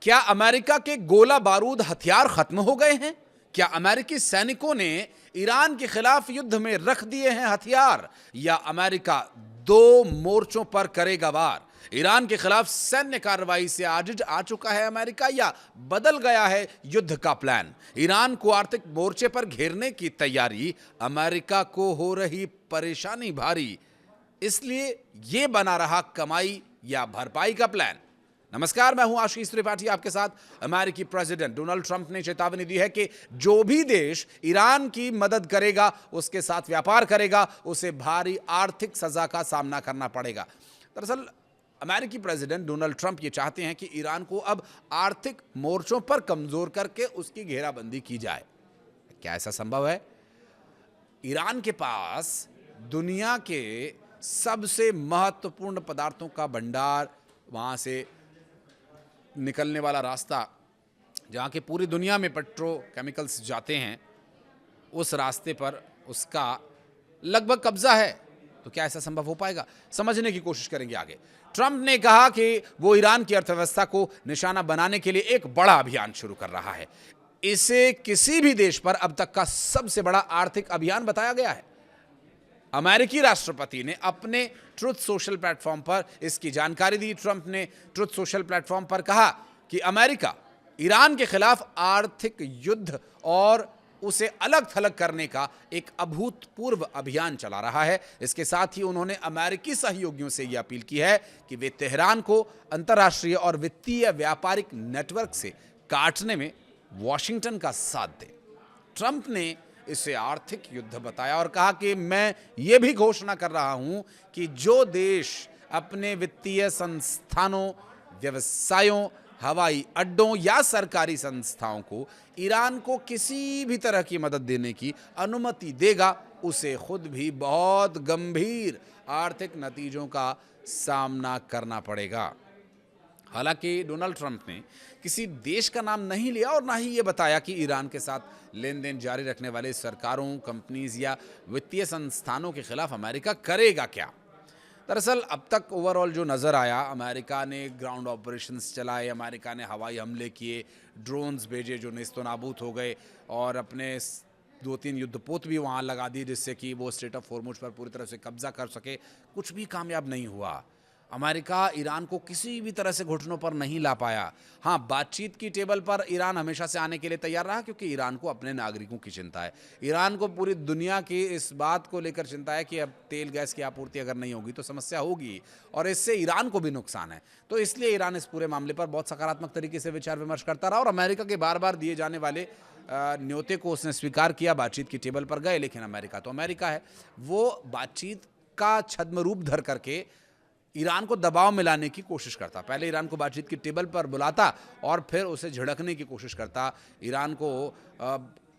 क्या अमेरिका के गोला बारूद हथियार खत्म हो गए हैं? क्या अमेरिकी सैनिकों ने ईरान के खिलाफ युद्ध में रख दिए हैं हथियार? या अमेरिका दो मोर्चों पर करेगा वार? ईरान के खिलाफ सैन्य कार्रवाई से आजिज आ चुका है अमेरिका या बदल गया है युद्ध का प्लान? ईरान को आर्थिक मोर्चे पर घेरने की तैयारी, अमेरिका को हो रही परेशानी भारी, इसलिए यह बना रहा कमाई या भरपाई का प्लान। नमस्कार, मैं हूं आशीष त्रिपाठी आपके साथ। अमेरिकी प्रेसिडेंट डोनाल्ड ट्रंप ने चेतावनी दी है कि जो भी देश ईरान की मदद करेगा, उसके साथ व्यापार करेगा, उसे भारी आर्थिक सजा का सामना करना पड़ेगा। दरअसल अमेरिकी प्रेसिडेंट डोनाल्ड ट्रंप ये चाहते हैं कि ईरान को अब आर्थिक मोर्चों पर कमजोर करके उसकी घेराबंदी की जाए। क्या ऐसा संभव है? ईरान के पास दुनिया के सबसे महत्वपूर्ण पदार्थों का भंडार, वहां से निकलने वाला रास्ता जहाँ के पूरी दुनिया में पेट्रोकेमिकल्स जाते हैं, उस रास्ते पर उसका लगभग कब्जा है। तो क्या ऐसा संभव हो पाएगा? समझने की कोशिश करेंगे आगे। ट्रंप ने कहा कि वो ईरान की अर्थव्यवस्था को निशाना बनाने के लिए एक बड़ा अभियान शुरू कर रहा है। इसे किसी भी देश पर अब तक का सबसे बड़ा आर्थिक अभियान बताया गया है। अमेरिकी राष्ट्रपति ने अपने ट्रुथ सोशल प्लेटफॉर्म पर इसकी जानकारी दी। ट्रंप ने ट्रुथ सोशल प्लेटफॉर्म पर कहा कि अमेरिका ईरान के खिलाफ आर्थिक युद्ध और उसे अलग थलग करने का एक अभूतपूर्व अभियान चला रहा है। इसके साथ ही उन्होंने अमेरिकी सहयोगियों से यह अपील की है कि वे तेहरान को अंतर्राष्ट्रीय और वित्तीय व्यापारिक नेटवर्क से काटने में वॉशिंगटन का साथ दें। ट्रंप ने इसे आर्थिक युद्ध बताया और कहा कि मैं ये भी घोषणा कर रहा हूं कि जो देश अपने वित्तीय संस्थानों, व्यवसायों, हवाई अड्डों या सरकारी संस्थाओं को ईरान को किसी भी तरह की मदद देने की अनुमति देगा, उसे खुद भी बहुत गंभीर आर्थिक नतीजों का सामना करना पड़ेगा। हालांकि डोनाल्ड ट्रंप ने किसी देश का नाम नहीं लिया और ना ही ये बताया कि ईरान के साथ लेन देन जारी रखने वाले सरकारों, कंपनीज या वित्तीय संस्थानों के खिलाफ अमेरिका करेगा क्या। दरअसल अब तक ओवरऑल जो नज़र आया, अमेरिका ने ग्राउंड ऑपरेशंस चलाए, अमेरिका ने हवाई हमले किए, ड्रोन्स भेजे जो नेस्तो नाबूद हो गए और अपने 2-3 युद्धपोत भी वहाँ लगा दिए जिससे कि वो स्ट्रेट ऑफ हॉर्मुज पर पूरी तरह से कब्जा कर सके। कुछ भी कामयाब नहीं हुआ। अमेरिका ईरान को किसी भी तरह से घुटनों पर नहीं ला पाया। हाँ, बातचीत की टेबल पर ईरान हमेशा से आने के लिए तैयार रहा, क्योंकि ईरान को अपने नागरिकों की चिंता है। ईरान को पूरी दुनिया की इस बात को लेकर चिंता है कि अब तेल गैस की आपूर्ति अगर नहीं होगी तो समस्या होगी और इससे ईरान को भी नुकसान है। तो इसलिए ईरान इस पूरे मामले पर बहुत सकारात्मक तरीके से विचार विमर्श करता रहा और अमेरिका के बार बार दिए जाने वाले न्योते को उसने स्वीकार किया। बातचीत की टेबल पर गए, लेकिन अमेरिका तो अमेरिका है, वो बातचीत का छद्म रूप धर करके ईरान को दबाव में लाने की कोशिश करता। पहले ईरान को बातचीत की टेबल पर बुलाता और फिर उसे झिड़कने की कोशिश करता। ईरान को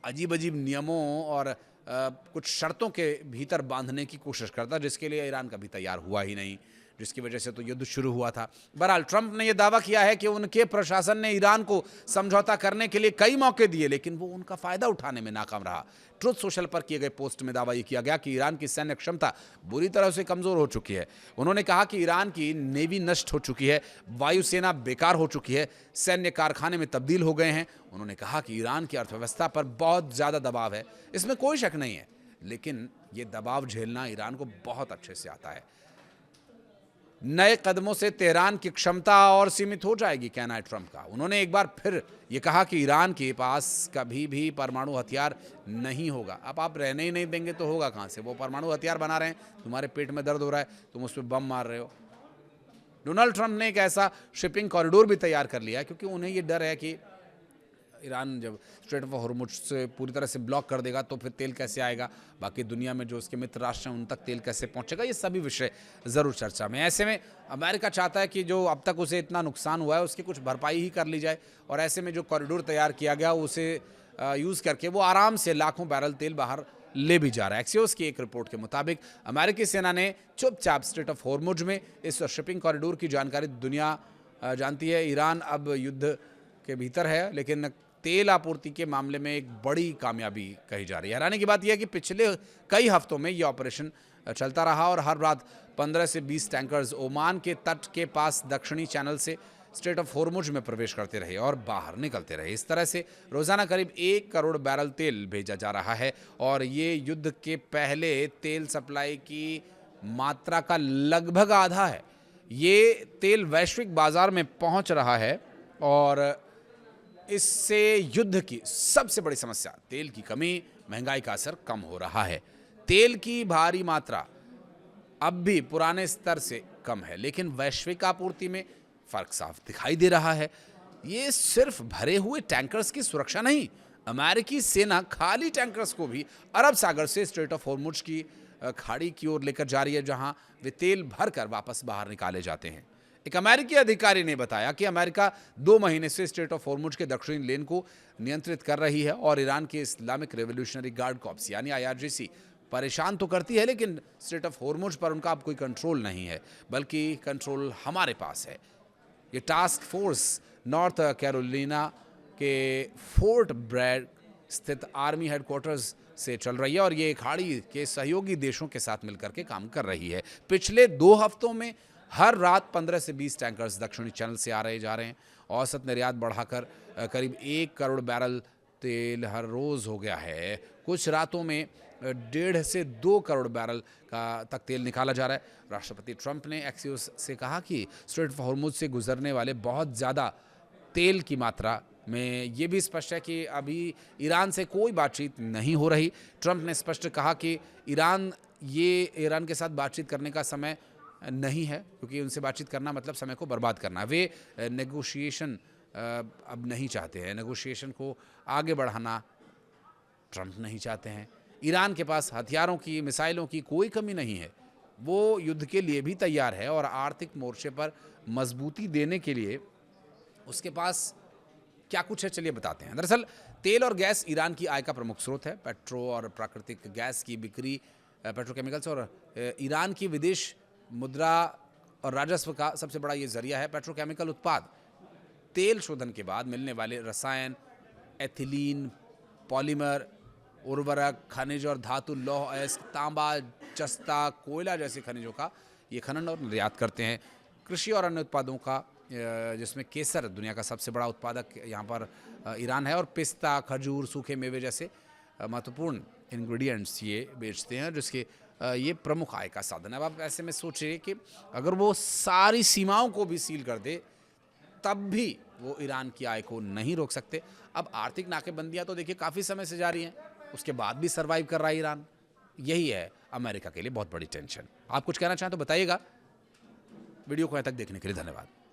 अजीब अजीब नियमों और कुछ शर्तों के भीतर बांधने की कोशिश करता, जिसके लिए ईरान कभी तैयार हुआ ही नहीं, जिसकी वजह से तो युद्ध शुरू हुआ था। बहरहाल ट्रंप ने यह दावा किया है कि उनके प्रशासन ने ईरान को समझौता करने के लिए कई मौके दिए, लेकिन वो उनका फायदा उठाने में नाकाम रहा। ट्रुथ सोशल पर किए गए पोस्ट में दावा यह किया गया कि ईरान की सैन्य क्षमता बुरी तरह से कमजोर हो चुकी है। उन्होंने कहा कि ईरान की नेवी नष्ट हो चुकी है, वायुसेना बेकार हो चुकी है, सैन्य कारखाने में तब्दील हो गए हैं। उन्होंने कहा कि ईरान की अर्थव्यवस्था पर बहुत ज्यादा दबाव है, इसमें कोई शक नहीं है, लेकिन यह दबाव झेलना ईरान को बहुत अच्छे से आता है। नए कदमों से तेहरान की क्षमता और सीमित हो जाएगी, कहना है ट्रंप का। उन्होंने एक बार फिर ये कहा कि ईरान के पास कभी भी परमाणु हथियार नहीं होगा। अब आप रहने ही नहीं देंगे तो होगा कहाँ से? वो परमाणु हथियार बना रहे हैं, तुम्हारे पेट में दर्द हो रहा है, तुम उस पर बम मार रहे हो। डोनाल्ड ट्रंप ने एक ऐसा शिपिंग कॉरिडोर भी तैयार कर लिया, क्योंकि उन्हें ये डर है कि ईरान जब स्ट्रेट ऑफ हॉर्मुज से पूरी तरह से ब्लॉक कर देगा तो फिर तेल कैसे आएगा, बाकी दुनिया में जो उसके मित्र राष्ट्र हैं उन तक तेल कैसे पहुंचेगा, ये सभी विषय ज़रूर चर्चा में। ऐसे में अमेरिका चाहता है कि जो अब तक उसे इतना नुकसान हुआ है उसकी कुछ भरपाई ही कर ली जाए, और ऐसे में जो कॉरिडोर तैयार किया गया उसे यूज़ करके वो आराम से लाखों बैरल तेल बाहर ले भी जा रहा है। एक्सियोस की एक रिपोर्ट के मुताबिक अमेरिकी सेना ने चुपचाप स्ट्रेट ऑफ हॉर्मुज में इस शिपिंग कॉरिडोर की जानकारी दुनिया जानती है। ईरान अब युद्ध के भीतर है, लेकिन तेल आपूर्ति के मामले में एक बड़ी कामयाबी कही जा रही है। हैरानी की बात यह है कि पिछले कई हफ्तों में यह ऑपरेशन चलता रहा और हर रात 15 से 20 टैंकर्स ओमान के तट के पास दक्षिणी चैनल से स्ट्रेट ऑफ होर्मुज में प्रवेश करते रहे और बाहर निकलते रहे। इस तरह से रोजाना करीब 1 करोड़ बैरल तेल भेजा जा रहा है और ये युद्ध के पहले तेल सप्लाई की मात्रा का लगभग आधा है। ये तेल वैश्विक बाजार में पहुंच रहा है और इससे युद्ध की सबसे बड़ी समस्या तेल की कमी, महंगाई का असर कम हो रहा है। तेल की भारी मात्रा अब भी पुराने स्तर से कम है, लेकिन वैश्विक आपूर्ति में फर्क साफ दिखाई दे रहा है। ये सिर्फ भरे हुए टैंकर्स की सुरक्षा नहीं, अमेरिकी सेना खाली टैंकर्स को भी अरब सागर से स्ट्रेट ऑफ होर्मुज की खाड़ी की ओर लेकर जा रही है, जहां वे तेल भरकर वापस बाहर निकाले जाते हैं। एक अमेरिकी अधिकारी ने बताया कि अमेरिका 2 महीने से स्ट्रेट ऑफ होर्मुज के दक्षिणी लेन को नियंत्रित कर रही है और ईरान के इस्लामिक रेवोल्यूशनरी गार्ड कॉर्प्स यानी IRGC परेशान तो करती है, लेकिन स्ट्रेट ऑफ होर्मुज पर उनका अब कोई कंट्रोल नहीं है, बल्कि कंट्रोल हमारे पास है। ये टास्क फोर्स नॉर्थ कैरोलिना के फोर्ट ब्रैड स्थित आर्मी हेडक्वार्टर्स से चल रही है और ये खाड़ी के सहयोगी देशों के साथ मिलकर के काम कर रही है। पिछले 2 हफ्तों में हर रात 15 से 20 टैंकर्स दक्षिणी चैनल से आ रहे जा रहे हैं। औसत निर्यात बढ़ाकर करीब 1 करोड़ बैरल तेल हर रोज हो गया है। कुछ रातों में 1.5 से 2 करोड़ बैरल का तक तेल निकाला जा रहा है। राष्ट्रपति ट्रंप ने एक्सियोस से कहा कि स्ट्रेट ऑफ होर्मुज से गुजरने वाले बहुत ज़्यादा तेल की मात्रा में ये भी स्पष्ट है कि अभी ईरान से कोई बातचीत नहीं हो रही। ट्रंप ने स्पष्ट कहा कि ईरान के साथ बातचीत करने का समय नहीं है, क्योंकि उनसे बातचीत करना मतलब समय को बर्बाद करना। वे नेगोशिएशन अब नहीं चाहते हैं, नेगोशिएशन को आगे बढ़ाना ट्रंप नहीं चाहते हैं। ईरान के पास हथियारों की, मिसाइलों की कोई कमी नहीं है, वो युद्ध के लिए भी तैयार है और आर्थिक मोर्चे पर मजबूती देने के लिए उसके पास क्या कुछ है, चलिए बताते हैं। दरअसल तेल और गैस ईरान की आय का प्रमुख स्रोत है। पेट्रो और प्राकृतिक गैस की बिक्री, पेट्रोकेमिकल्स और ईरान की विदेश मुद्रा और राजस्व का सबसे बड़ा ये जरिया है। पेट्रोकेमिकल उत्पाद, तेल शोधन के बाद मिलने वाले रसायन, एथिलीन, पॉलीमर, उर्वरक, खनिज और धातु, लौह अयस्क, तांबा, जस्ता, कोयला जैसे खनिजों का ये खनन और निर्यात करते हैं। कृषि और अन्य उत्पादों का, जिसमें केसर दुनिया का सबसे बड़ा उत्पादक यहाँ पर ईरान है, और पिस्ता, खजूर, सूखे मेवे जैसे महत्वपूर्ण इंग्रेडिएंट्स ये बेचते हैं, जिसके ये प्रमुख आय का साधन है। अब आप ऐसे में सोचिए कि अगर वो सारी सीमाओं को भी सील कर दे तब भी वो ईरान की आय को नहीं रोक सकते। अब आर्थिक नाकेबंदियां तो देखिए काफ़ी समय से जारी हैं, उसके बाद भी सर्वाइव कर रहा है ईरान। यही है अमेरिका के लिए बहुत बड़ी टेंशन। आप कुछ कहना चाहें तो बताइएगा। वीडियो को यहाँ तक देखने के लिए धन्यवाद।